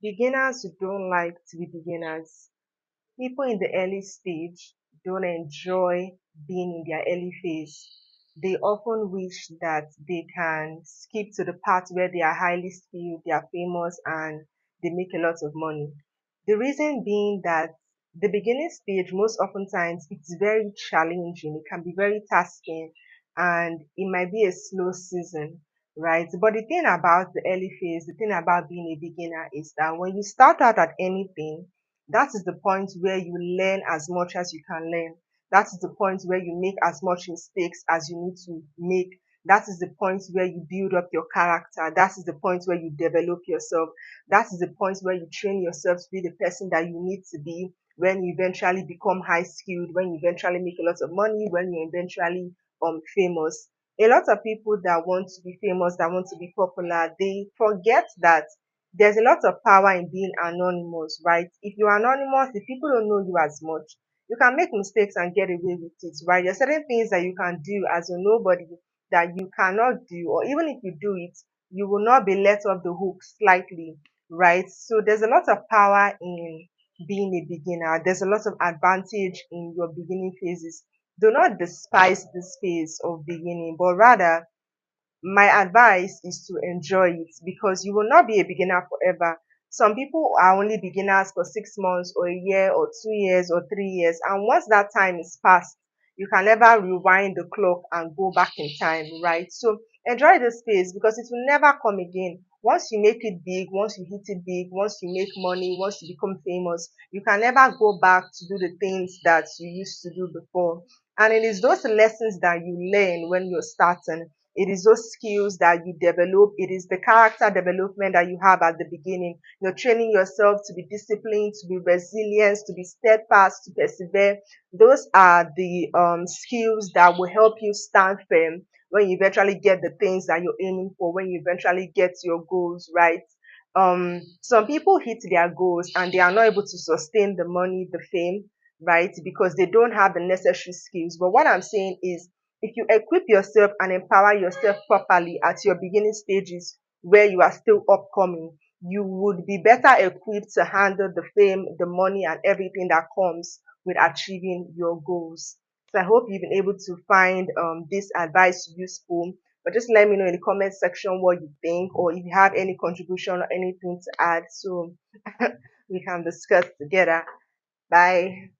Beginners don't like to be beginners. People in the early stage don't enjoy being in their early phase. They often wish that they can skip to the part where they are highly skilled, they are famous, and they make a lot of money. The reason being that the beginning stage, most often times, it's very challenging. It can be very tasking, and it might be a slow season, right? But the thing about the early phase, the thing about being a beginner is that when you start out at anything, that is the point where you learn as much as you can learn. That is the point where you make as much mistakes as you need to make. That is the point where you build up your character. That is the point where you develop yourself. That is the point where you train yourself to be the person that you need to be when you eventually become high skilled, when you eventually make a lot of money, when you eventually famous. A lot of people that want to be famous, that want to be popular, they forget that there's a lot of power in being anonymous, right? If you're anonymous, if people don't know you as much, you can make mistakes and get away with it, right? There are certain things that you can do as a nobody that you cannot do, or even if you do it, you will not be let off the hook slightly, right? So there's a lot of power in being a beginner. There's a lot of advantage in your beginning phases. Do not despise this phase of beginning, but rather my advice is to enjoy it because you will not be a beginner forever. Some people are only beginners for 6 months or a year or 2 years or 3 years. And once that time is past, you can never rewind the clock and go back in time, right? So enjoy this phase because it will never come again. Once you make it big, once you hit it big, once you make money, once you become famous, you can never go back to do the things that you used to do before. And it is those lessons that you learn when you're starting, it is those skills that you develop. It is the character development that you have at the beginning. You're training yourself to be disciplined, to be resilient, to be steadfast, to persevere. Those are the skills that will help you stand firm when you eventually get the things that you're aiming for, when you eventually get your goals, right? Some people hit their goals and they are not able to sustain the money, the fame, right? Because they don't have the necessary skills. But what I'm saying is, if you equip yourself and empower yourself properly at your beginning stages where you are still upcoming, you would be better equipped to handle the fame, the money, and everything that comes with achieving your goals. So I hope you've been able to find this advice useful. But just let me know in the comment section what you think, or if you have any contribution or anything to add, so we can discuss together. Bye.